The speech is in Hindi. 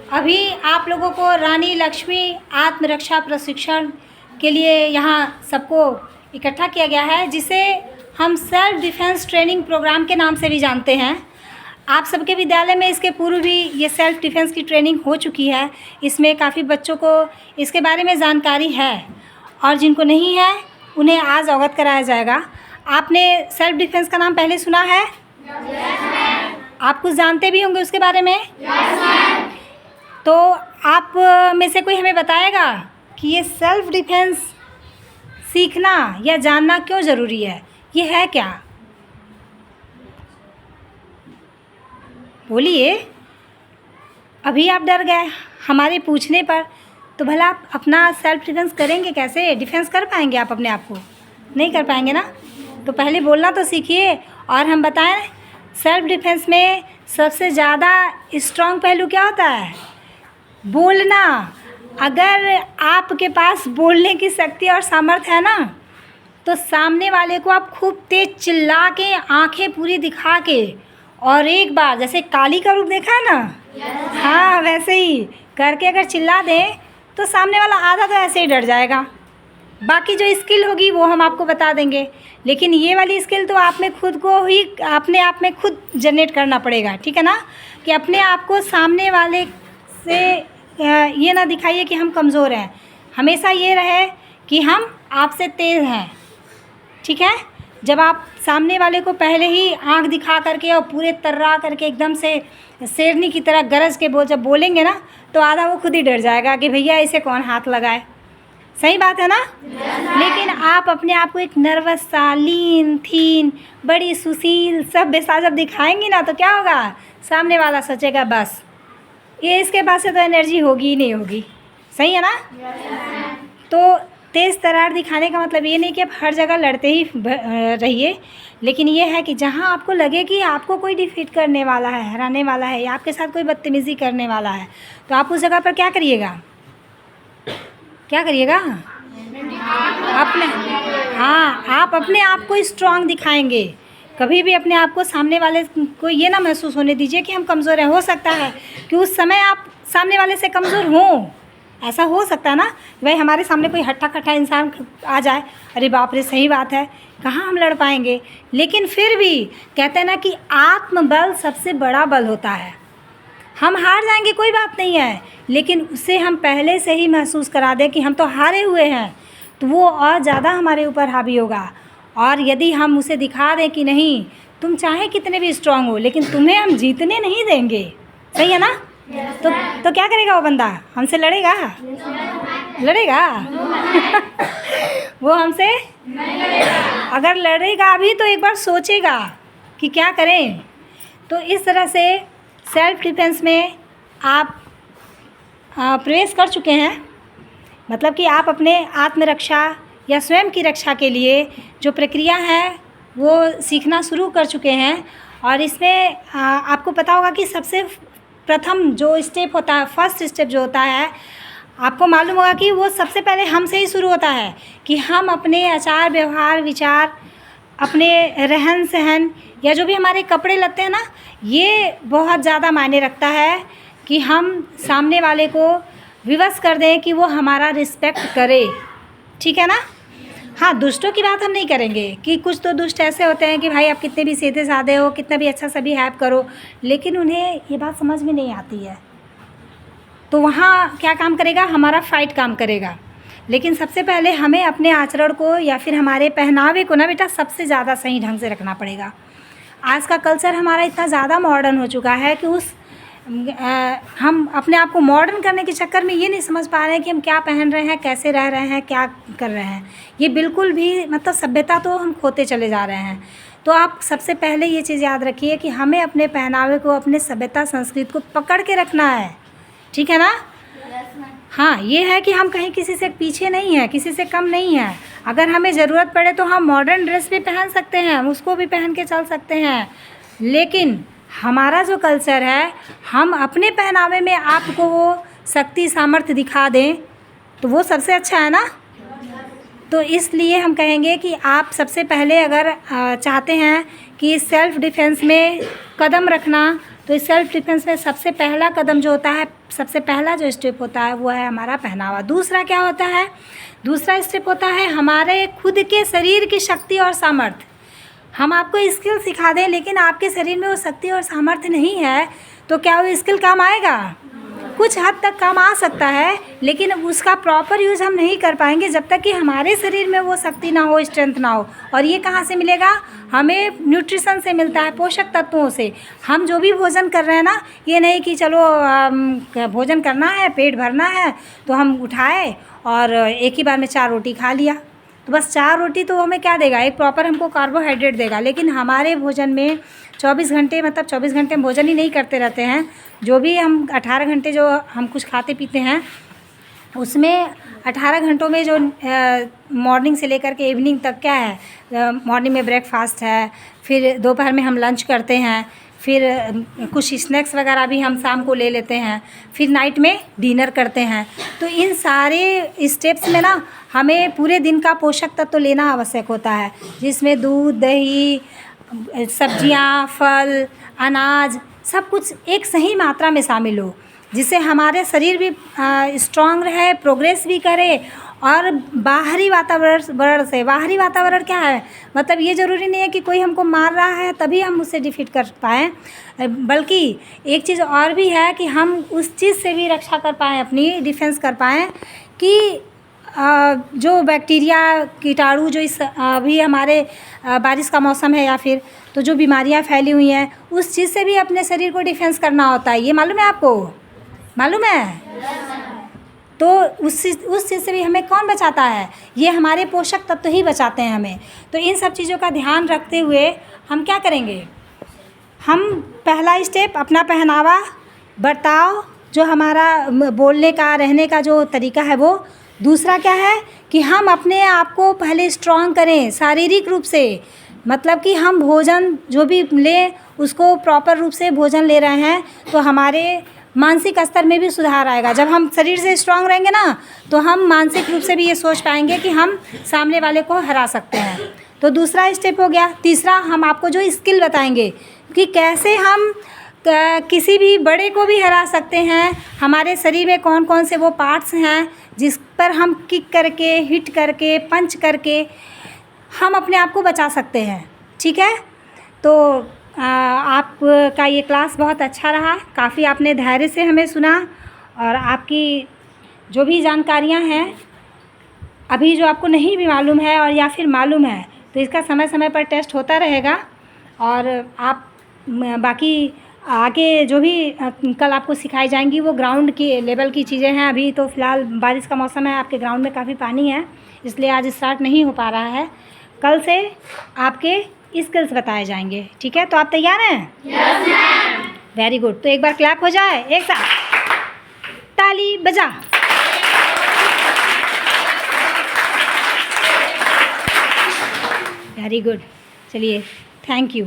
अभी आप लोगों को रानी लक्ष्मी आत्मरक्षा प्रशिक्षण के लिए यहाँ सबको इकट्ठा किया गया है, जिसे हम सेल्फ डिफेंस ट्रेनिंग प्रोग्राम के नाम से भी जानते हैं। आप सबके विद्यालय में इसके पूर्व भी ये सेल्फ डिफेंस की ट्रेनिंग हो चुकी है। इसमें काफ़ी बच्चों को इसके बारे में जानकारी है और जिनको नहीं है उन्हें आज अवगत कराया जाएगा। आपने सेल्फ डिफेंस का नाम पहले सुना है? आप कुछ जानते भी होंगे उसके बारे में? तो आप में से कोई हमें बताएगा कि ये सेल्फ डिफेंस सीखना या जानना क्यों ज़रूरी है? ये है क्या? बोलिए। अभी आप डर गए हमारे पूछने पर, तो भला आप अपना सेल्फ डिफेंस करेंगे कैसे? डिफेंस कर पाएंगे आप अपने आप को? नहीं कर पाएंगे ना। तो पहले बोलना तो सीखिए। और हम बताएं, सेल्फ डिफेंस में सबसे ज़्यादा स्ट्रॉन्ग पहलू क्या होता है? बोलना। अगर आपके पास बोलने की शक्ति और सामर्थ्य है ना, तो सामने वाले को आप खूब तेज चिल्ला के, आंखें पूरी दिखा के, और एक बार जैसे काली का रूप देखा है ना, हाँ वैसे ही करके अगर चिल्ला दें तो सामने वाला आधा तो ऐसे ही डर जाएगा। बाकी जो स्किल होगी वो हम आपको बता देंगे, लेकिन ये वाली स्किल तो आप में खुद को ही अपने आप में खुद जनरेट करना पड़ेगा, ठीक है ना। कि अपने आप को सामने वाले से ये ना दिखाइए कि हम कमज़ोर हैं। हमेशा ये रहे कि हम आपसे तेज़ हैं, ठीक है। जब आप सामने वाले को पहले ही आंख दिखा करके और पूरे तर्रा करके एकदम से शेरनी की तरह गरज के जब बोलेंगे ना, तो आधा वो खुद ही डर जाएगा कि भैया इसे कौन हाथ लगाए। सही बात है ना? लेकिन आप अपने आप को एक नर्वस सा, लीन थीन, बड़ी सुशील, सब बेसा जब दिखाएंगी ना, तो क्या होगा? सामने वाला सोचेगा बस ये इसके पास से तो एनर्जी होगी ही नहीं होगी। सही है ना? तो तेज़ तरार दिखाने का मतलब ये नहीं कि आप हर जगह लड़ते ही रहिए, लेकिन ये है कि जहाँ आपको लगे कि आपको कोई डिफीट करने वाला है, हराने वाला है, या आपके साथ कोई बदतमीज़ी करने वाला है, तो आप उस जगह पर क्या करिएगा? क्या करिएगा? आप अपने आप को स्ट्रांग दिखाएंगे। कभी भी अपने आप को सामने वाले को ये ना महसूस होने दीजिए कि हम कमज़ोर हैं। हो सकता है कि उस समय आप सामने वाले से कमज़ोर हों, ऐसा हो सकता है ना। भाई हमारे सामने कोई हट्टा कट्टा इंसान आ जाए, अरे बाप रे, सही बात है, कहाँ हम लड़ पाएंगे। लेकिन फिर भी कहते हैं ना कि आत्मबल सबसे बड़ा बल होता है। हम हार जाएंगे कोई बात नहीं है, लेकिन उसे हम पहले से ही महसूस करा दें कि हम तो हारे हुए हैं, तो वो और ज़्यादा हमारे ऊपर हावी होगा। और यदि हम उसे दिखा दें कि नहीं, तुम चाहे कितने भी स्ट्रांग हो, लेकिन तुम्हें हम जीतने नहीं देंगे। सही है ना? तो क्या करेगा वो बंदा? हमसे लड़ेगा? लड़ेगा? वो हमसे अगर लड़ेगा भी तो एक बार सोचेगा कि क्या करें। तो इस तरह से सेल्फ डिफेंस में आप प्रवेश कर चुके हैं, मतलब कि आप अपने आत्मरक्षा या स्वयं की रक्षा के लिए जो प्रक्रिया है वो सीखना शुरू कर चुके हैं। और इसमें आपको पता होगा कि सबसे प्रथम जो स्टेप होता है, फर्स्ट स्टेप जो होता है, आपको मालूम होगा कि वो सबसे पहले हमसे ही शुरू होता है। कि हम अपने आचार व्यवहार, विचार, अपने रहन सहन, या जो भी हमारे कपड़े लगते हैं ना, ये बहुत ज़्यादा मायने रखता है कि हम सामने वाले को विवश कर दें कि वो हमारा रिस्पेक्ट करे, ठीक है ना। हाँ, दुष्टों की बात हम नहीं करेंगे कि कुछ तो दुष्ट ऐसे होते हैं कि भाई आप कितने भी सीधे साधे हो, कितना भी अच्छा सा भी हैप करो, लेकिन उन्हें ये बात समझ में नहीं आती है, तो वहाँ क्या काम करेगा? हमारा फाइट काम करेगा। लेकिन सबसे पहले हमें अपने आचरण को या फिर हमारे पहनावे को ना बेटा सबसे ज़्यादा सही ढंग से रखना पड़ेगा। आज का कल्चर हमारा इतना ज़्यादा मॉडर्न हो चुका है कि हम अपने आप को मॉडर्न करने के चक्कर में ये नहीं समझ पा रहे हैं कि हम क्या पहन रहे हैं, कैसे रह रहे हैं, क्या कर रहे हैं। ये बिल्कुल भी मतलब सभ्यता तो हम खोते चले जा रहे हैं। तो आप सबसे पहले ये चीज़ याद रखिए कि हमें अपने पहनावे को, अपने सभ्यता संस्कृति को पकड़ के रखना है, ठीक है ना। हाँ, ये है कि हम कहीं किसी से पीछे नहीं हैं, किसी से कम नहीं हैं। अगर हमें ज़रूरत पड़े तो हम मॉडर्न ड्रेस भी पहन सकते हैं, उसको भी पहन के चल सकते हैं, लेकिन हमारा जो कल्चर है, हम अपने पहनावे में आपको वो शक्ति सामर्थ्य दिखा दें तो वो सबसे अच्छा है ना। तो इसलिए हम कहेंगे कि आप सबसे पहले अगर चाहते हैं कि सेल्फ डिफेंस में कदम रखना, तो इस सेल्फ डिफेंस में सबसे पहला कदम जो होता है, सबसे पहला जो स्टेप होता है वो है हमारा पहनावा। दूसरा क्या होता है? दूसरा स्टेप होता है हमारे खुद के शरीर की शक्ति और सामर्थ्य। हम आपको स्किल सिखा दें लेकिन आपके शरीर में वो शक्ति और सामर्थ्य नहीं है तो क्या वो स्किल काम आएगा? कुछ हद तक काम आ सकता है लेकिन उसका प्रॉपर यूज़ हम नहीं कर पाएंगे जब तक कि हमारे शरीर में वो शक्ति ना हो, स्ट्रेंथ ना हो। और ये कहाँ से मिलेगा? हमें न्यूट्रिशन से मिलता है, पोषक तत्वों से। हम जो भी भोजन कर रहे हैं ना, ये नहीं कि चलो भोजन करना है, पेट भरना है तो हम उठाए और एक ही बार में 4 रोटी खा लिया, तो बस 4 रोटी तो हमें क्या देगा? एक प्रॉपर हमको कार्बोहाइड्रेट देगा। लेकिन हमारे भोजन में 24 घंटे, मतलब 24 घंटे हम भोजन ही नहीं करते रहते हैं। जो भी हम 18 घंटे जो हम कुछ खाते पीते हैं उसमें 18 घंटों में जो मॉर्निंग से लेकर के इवनिंग तक क्या है, मॉर्निंग में ब्रेकफास्ट है, फिर दोपहर में हम लंच करते हैं, फिर कुछ स्नैक्स वगैरह भी हम शाम को ले लेते हैं, फिर नाइट में डिनर करते हैं। तो इन सारे स्टेप्स में ना हमें पूरे दिन का पोषक तत्व तो लेना आवश्यक होता है, जिसमें दूध, दही, सब्जियां, फल, अनाज, सब कुछ एक सही मात्रा में शामिल हो, जिससे हमारे शरीर भी स्ट्रांग रहे, प्रोग्रेस भी करे। और बाहरी वातावरण से, बाहरी वातावरण क्या है? मतलब ये ज़रूरी नहीं है कि कोई हमको मार रहा है तभी हम उससे डिफीट कर पाएँ, बल्कि एक चीज़ और भी है कि हम उस चीज़ से भी रक्षा कर पाएँ, अपनी डिफेंस कर पाएँ कि जो बैक्टीरिया, कीटाणु जो इस अभी हमारे बारिश का मौसम है या फिर तो जो बीमारियां फैली हुई हैं उस चीज़ से भी अपने शरीर को डिफेंस करना होता है। ये मालूम है आपको? मालूम है? तो उस चीज़ से भी हमें कौन बचाता है? ये हमारे पोषक तत्व ही बचाते हैं हमें। तो इन सब चीज़ों का ध्यान रखते हुए हम क्या करेंगे? हम पहला स्टेप अपना पहनावा, बर्ताव, जो हमारा बोलने का, रहने का जो तरीका है वो। दूसरा क्या है कि हम अपने आप को पहले स्ट्रॉन्ग करें शारीरिक रूप से, मतलब कि हम भोजन जो भी लें उसको प्रॉपर रूप से भोजन ले रहे हैं तो हमारे मानसिक स्तर में भी सुधार आएगा। जब हम शरीर से स्ट्रांग रहेंगे ना तो हम मानसिक रूप से भी ये सोच पाएंगे कि हम सामने वाले को हरा सकते हैं। तो दूसरा स्टेप हो गया। तीसरा, हम आपको जो स्किल बताएंगे कि कैसे हम किसी भी बड़े को भी हरा सकते हैं। हमारे शरीर में कौन कौन से वो पार्ट्स हैं जिस पर हम किक करके, हिट करके, पंच करके हम अपने आप को बचा सकते हैं। ठीक है? तो आपका ये क्लास बहुत अच्छा रहा, काफ़ी आपने धैर्य से हमें सुना और आपकी जो भी जानकारियां हैं अभी जो आपको नहीं भी मालूम है और या फिर मालूम है तो इसका समय समय पर टेस्ट होता रहेगा। और आप बाकी आगे जो भी कल आपको सिखाई जाएंगी वो ग्राउंड की लेवल की चीज़ें हैं। अभी तो फ़िलहाल बारिश का मौसम है, आपके ग्राउंड में काफ़ी पानी है, इसलिए आज स्टार्ट नहीं हो पा रहा है। कल से आपके स्किल्स बताए जाएंगे। ठीक है? तो आप तैयार हैं? Yes ma'am. Very good. तो एक बार क्लैप हो जाए, एक साथ ताली बजा। Very good. चलिए, थैंक यू।